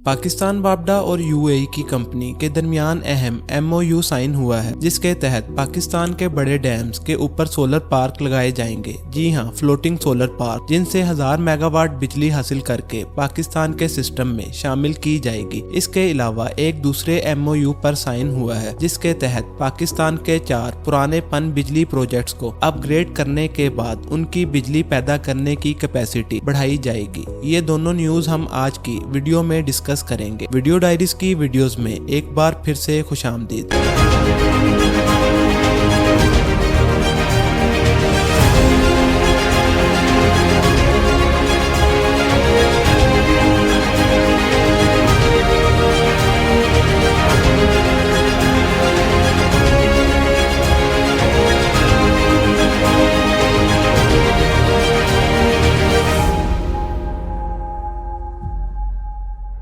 पाकिस्तान वापडा और यूएई की कंपनी के दरमियान अहम एमओयू साइन हुआ है, जिसके तहत पाकिस्तान के बड़े डैम्स के ऊपर सोलर पार्क लगाए जाएंगे। जी हां, फ्लोटिंग सोलर पार्क, जिनसे 1000 मेगावाट बिजली हासिल करके पाकिस्तान के सिस्टम में शामिल की जाएगी। इसके अलावा एक दूसरे एमओयू पर साइन हुआ है, जिसके तहत पाकिस्तान के 4 पुराने पन बिजली प्रोजेक्ट्स को अपग्रेड करने के बाद उनकी बिजली पैदा करने की कैपेसिटी बढ़ाई जाएगी। ये दोनों न्यूज हम आज की वीडियो में डिस्कस करेंगे। वीडियो डायरीज की वीडियोस में एक बार फिर से खुशामदीद।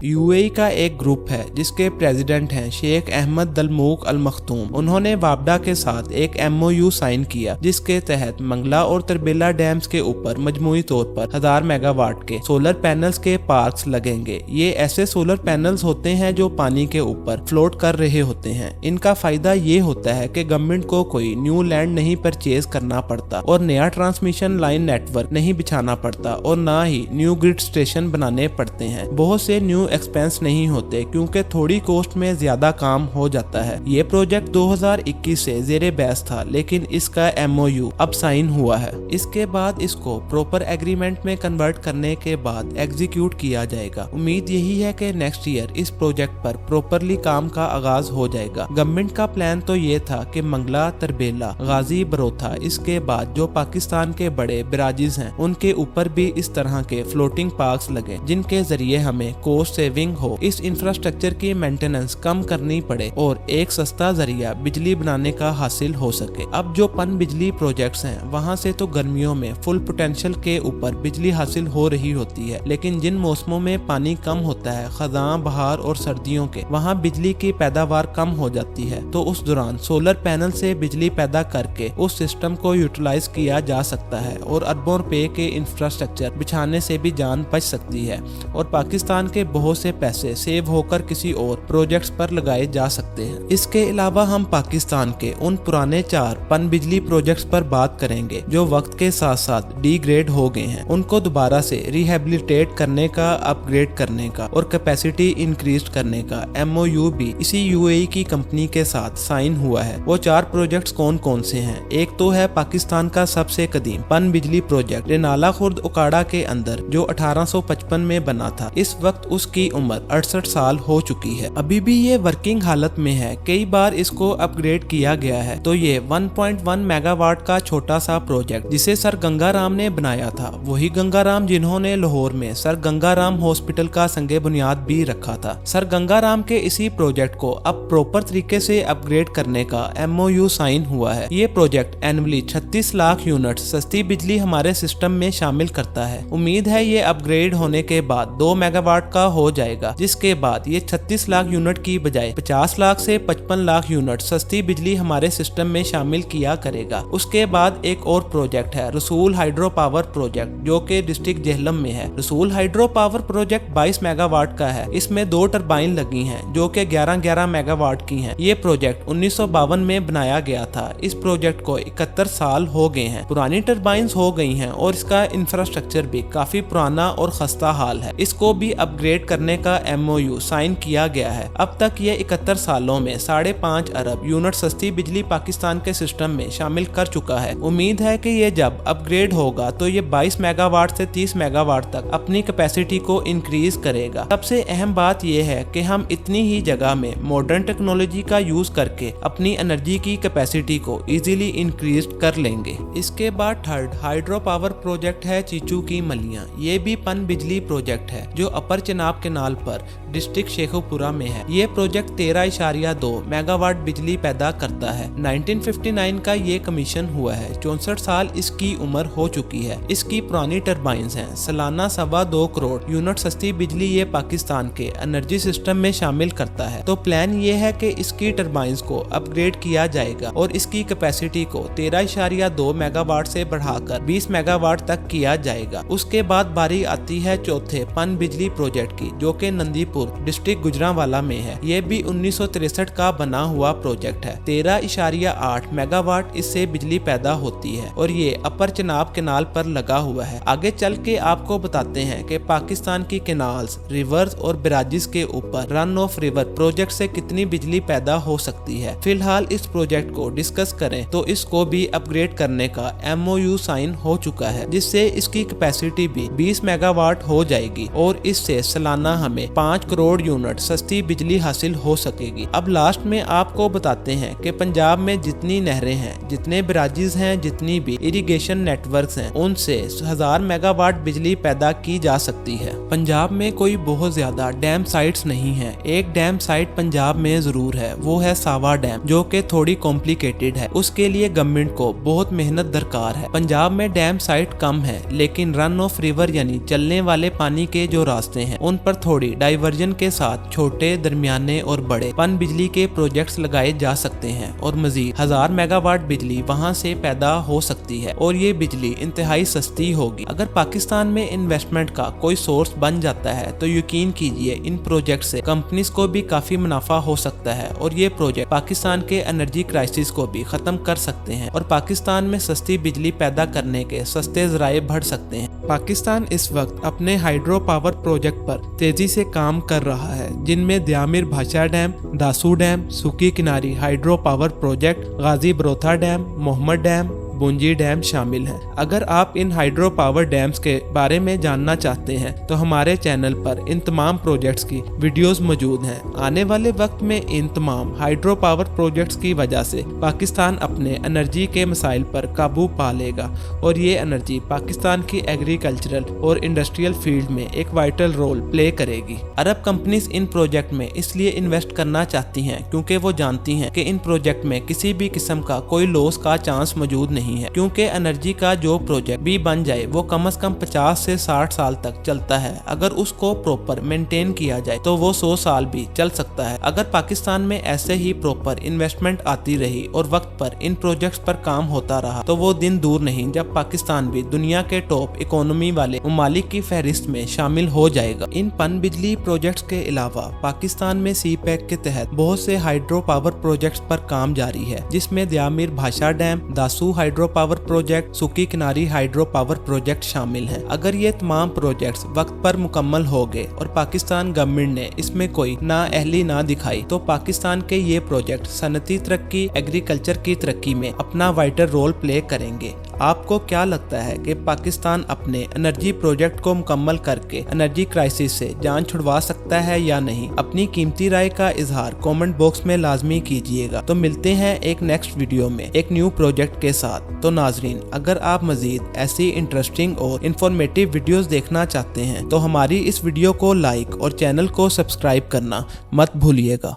यूएई का एक ग्रुप है जिसके प्रेसिडेंट हैं शेख अहमद दलमूक अल मखतूम। उन्होंने वापडा के साथ एक एमओयू साइन किया, जिसके तहत मंगला और तरबेला डैम्स के ऊपर मजमूई तौर पर 1000 मेगावाट के सोलर पैनल्स के पार्क्स लगेंगे। ये ऐसे सोलर पैनल्स होते हैं जो पानी के ऊपर फ्लोट कर रहे होते हैं। इनका फायदा ये होता है कि गवर्नमेंट को कोई न्यू लैंड नहीं परचेज करना पड़ता और नया ट्रांसमिशन लाइन नेटवर्क नहीं बिछाना पड़ता और ना ही न्यू ग्रिड स्टेशन बनाने पड़ते हैं। बहुत से न्यू एक्सपेंस नहीं होते क्योंकि थोड़ी कॉस्ट में ज्यादा काम हो जाता है। ये प्रोजेक्ट 2021 से जेरे बहस था, लेकिन इसका एमओयू अब साइन हुआ है। इसके बाद इसको प्रॉपर एग्रीमेंट में कन्वर्ट करने के बाद एग्जीक्यूट किया जाएगा। उम्मीद यही है कि नेक्स्ट ईयर इस प्रोजेक्ट पर प्रॉपरली काम का आगाज हो जाएगा। गवर्नमेंट का प्लान तो ये था कि मंगला, तरबेला, गाजी, बरोथा, इसके बाद जो पाकिस्तान के बड़े बराजीज हैं उनके ऊपर भी इस तरह के फ्लोटिंग पार्क्स लगे, जिनके जरिए हमें कोस्ट सेविंग हो, इस इंफ्रास्ट्रक्चर की मेंटेनेंस कम करनी पड़े और एक सस्ता जरिया बिजली बनाने का हासिल हो सके। अब जो पन बिजली प्रोजेक्ट्स हैं वहां से तो गर्मियों में फुल पोटेंशियल के ऊपर बिजली हासिल हो रही होती है, लेकिन जिन मौसमों में पानी कम होता है, खज़ां, बहार और सर्दियों के, वहां बिजली की पैदावार कम हो जाती है। तो उस दौरान सोलर पैनल से बिजली पैदा करके उस सिस्टम को यूटिलाइज किया जा सकता है और अरबों रुपए के इंफ्रास्ट्रक्चर बिछाने से भी जान बच सकती है और पाकिस्तान के बहुत से पैसे सेव होकर किसी और प्रोजेक्ट्स पर लगाए जा सकते हैं। इसके अलावा हम पाकिस्तान के उन पुराने 4 पन बिजली प्रोजेक्ट्स पर बात करेंगे जो वक्त के साथ साथ डिग्रेड हो गए हैं। उनको दोबारा से रिहेबिलिटेट करने का, अपग्रेड करने का और कैपेसिटी इंक्रीज करने का एमओयू भी इसी यूएई की कंपनी के साथ साइन हुआ है। वो 4 प्रोजेक्ट्स कौन कौन से हैं? एक तो है पाकिस्तान का सबसे कदीम पन बिजली प्रोजेक्ट रेनाला खुर्द उकाड़ा के अंदर, जो 1855 में बना था। इस वक्त उसकी उम्र 68 साल हो चुकी है। अभी भी ये वर्किंग हालत में है। कई बार इसको अपग्रेड किया गया है। तो ये 1.1 मेगावाट का छोटा सा प्रोजेक्ट जिसे सर गंगाराम ने बनाया था, वही गंगाराम जिन्होंने लाहौर में सर गंगाराम हॉस्पिटल का संगे बुनियाद भी रखा था। सर गंगाराम के इसी प्रोजेक्ट को अब प्रॉपर तरीके से अपग्रेड करने का एमओयू साइन हुआ है। ये प्रोजेक्ट एनुअली 36 लाख यूनिट सस्ती बिजली हमारे सिस्टम में शामिल करता है। उम्मीद है ये अपग्रेड होने के बाद 2 मेगावाट का हो जाएगा, जिसके बाद ये 36 लाख यूनिट की बजाय 50 लाख से 55 लाख यूनिट सस्ती बिजली हमारे सिस्टम में शामिल किया करेगा। उसके बाद एक और प्रोजेक्ट है रसूल हाइड्रो पावर प्रोजेक्ट, जो कि डिस्ट्रिक्ट जेहलम में है। रसूल हाइड्रो पावर प्रोजेक्ट 22 मेगावाट का है। इसमें 2 टरबाइन लगी हैं जो कि 11-11 मेगावाट की हैं। ये प्रोजेक्ट 1952 में बनाया गया था। इस प्रोजेक्ट को 71 साल हो गए हैं। पुरानी टरबाइंस हो गई हैं और इसका इंफ्रास्ट्रक्चर भी काफी पुराना और खस्ता हाल है। इसको भी अपग्रेड करने का एमओयू साइन किया गया है। अब तक ये 71 सालों में 5.5 अरब यूनिट सस्ती बिजली पाकिस्तान के सिस्टम में शामिल कर चुका है। उम्मीद है कि ये जब अपग्रेड होगा तो ये 22 मेगावाट से 30 मेगावाट तक अपनी कैपेसिटी को इंक्रीज करेगा। सबसे अहम बात यह है कि हम इतनी ही जगह में मॉडर्न टेक्नोलॉजी का यूज करके अपनी एनर्जी की कैपेसिटी को इजीली इंक्रीज कर लेंगे। इसके बाद थर्ड हाइड्रो पावर प्रोजेक्ट है चीचू की मलियां। ये भी पन बिजली प्रोजेक्ट है जो अपर चिनाब केनाल पर डिस्ट्रिक्ट शेखोपुरा में है। ये प्रोजेक्ट 13.2 मेगावाट बिजली पैदा करता है। 1959 का ये कमीशन हुआ है। 64 साल इसकी उम्र हो चुकी है। इसकी पुरानी टरबाइंस हैं। सालाना 2.25 करोड़ यूनिट सस्ती बिजली ये पाकिस्तान के एनर्जी सिस्टम में शामिल करता है। तो प्लान ये है कि इसकी टरबाइंस को अपग्रेड किया जाएगा और इसकी कैपेसिटी को 13.2 मेगावाट से बढ़ाकर 20 मेगावाट तक किया जाएगा। उसके बाद बारी आती है चौथे पन बिजली प्रोजेक्ट की, जो के नंदीपुर डिस्ट्रिक्ट गुजरांवाला में है। ये भी 1963 का बना हुआ प्रोजेक्ट है। 13.8 मेगावाट इससे बिजली पैदा होती है और ये अपर चनाब कैनाल पर लगा हुआ है। आगे चल के आपको बताते हैं कि पाकिस्तान की कैनाल्स, रिवर्स और बैराजेस के ऊपर रन ऑफ रिवर प्रोजेक्ट से कितनी बिजली पैदा हो सकती है। फिलहाल इस प्रोजेक्ट को डिस्कस करें तो इसको भी अपग्रेड करने का MOU साइन हो चुका है, जिससे इसकी कैपेसिटी भी 20 मेगावाट हो जाएगी और इससे सालाना हमें 5 करोड़ यूनिट सस्ती बिजली हासिल हो सकेगी। अब लास्ट में आपको बताते हैं कि पंजाब में जितनी नहरें हैं, जितने बैराजेस हैं, जितनी भी इरिगेशन नेटवर्क्स हैं, उनसे 1000 मेगावाट बिजली पैदा की जा सकती है। पंजाब में कोई बहुत ज्यादा डैम साइट्स नहीं है। एक डैम साइट पंजाब में जरूर है, वो है सावा डैम, जो कि थोड़ी कॉम्प्लिकेटेड है। उसके लिए गवर्नमेंट को बहुत मेहनत दरकार है। पंजाब में डैम साइट कम है, लेकिन रन ऑफ रिवर यानी चलने वाले पानी के जो रास्ते हैं उन पर थोड़ी डाइवर्जन के साथ छोटे, दरमियाने और बड़े पन बिजली के प्रोजेक्ट्स लगाए जा सकते हैं और मजीद 1000 मेगावाट बिजली वहां से पैदा हो सकती है और ये बिजली इंतहाई सस्ती होगी। अगर पाकिस्तान में इन्वेस्टमेंट का कोई सोर्स बन जाता है तो यकीन कीजिए इन प्रोजेक्ट से कंपनीज को भी काफी मुनाफा हो सकता है और ये प्रोजेक्ट पाकिस्तान के एनर्जी क्राइसिस को भी खत्म कर सकते हैं और पाकिस्तान में सस्ती बिजली पैदा करने के सस्ते जराए बढ़ सकते हैं। पाकिस्तान इस वक्त अपने हाइड्रो पावर प्रोजेक्ट पर तेजी से काम कर रहा है, जिनमें द्यामिर भाषा डैम, दासू डैम, सुकी किनारी हाइड्रो पावर प्रोजेक्ट, गाजी बरोथा डैम, मोहम्मद डैम, बुंजी डैम शामिल हैं। अगर आप इन हाइड्रो पावर डैम्स के बारे में जानना चाहते हैं तो हमारे चैनल पर इन तमाम प्रोजेक्ट्स की वीडियोस मौजूद हैं। आने वाले वक्त में इन तमाम हाइड्रो पावर प्रोजेक्ट्स की वजह से पाकिस्तान अपने एनर्जी के मसाइल पर काबू पा लेगा और ये एनर्जी पाकिस्तान की एग्रीकल्चरल और इंडस्ट्रियल फील्ड में एक वाइटल रोल प्ले करेगी। अरब कंपनीज इन प्रोजेक्ट में इसलिए इन्वेस्ट करना चाहती हैं क्योंकि वो जानती हैं कि इन प्रोजेक्ट में किसी भी किस्म का कोई लॉस का चांस मौजूद नहीं है, क्योंकि एनर्जी का जो प्रोजेक्ट भी बन जाए वो कम से कम 50 से 60 साल तक चलता है। अगर उसको प्रॉपर मेंटेन किया जाए तो वो 100 साल भी चल सकता है। अगर पाकिस्तान में ऐसे ही प्रॉपर इन्वेस्टमेंट आती रही और वक्त पर इन प्रोजेक्ट्स पर काम होता रहा तो वो दिन दूर नहीं जब पाकिस्तान भी दुनिया के टॉप इकोनॉमी वाले ममालिक की फहरिस्त में शामिल हो जाएगा। इन पन बिजली प्रोजेक्ट्स के अलावा पाकिस्तान में CPEC के तहत बहुत से हाइड्रो पावर प्रोजेक्ट्स पर काम जारी है, जिसमें द्यामिर भाषा dam, Dasu hydro power project, सुकी किनारी हाइड्रो पावर प्रोजेक्ट शामिल हैं। अगर ये तमाम प्रोजेक्ट्स वक्त पर मुकम्मल हो गए और पाकिस्तान गवर्नमेंट ने इसमें कोई नाअहली ना दिखाई तो पाकिस्तान के ये प्रोजेक्ट सनती तरक्की, एग्रीकल्चर की तरक्की में अपना वाइटल रोल प्ले करेंगे। आपको क्या लगता है कि पाकिस्तान अपने एनर्जी प्रोजेक्ट को मुकम्मल करके एनर्जी क्राइसिस से जान छुड़वा सकता है या नहीं? अपनी कीमती राय का इजहार कमेंट बॉक्स में लाजमी कीजिएगा। तो मिलते हैं एक नेक्स्ट वीडियो में एक न्यू प्रोजेक्ट के साथ। तो नाजरीन, अगर आप मजीद ऐसी इंटरेस्टिंग और इंफॉर्मेटिव वीडियोस देखना चाहते हैं तो हमारी इस वीडियो को लाइक और चैनल को सब्सक्राइब करना मत भूलिएगा।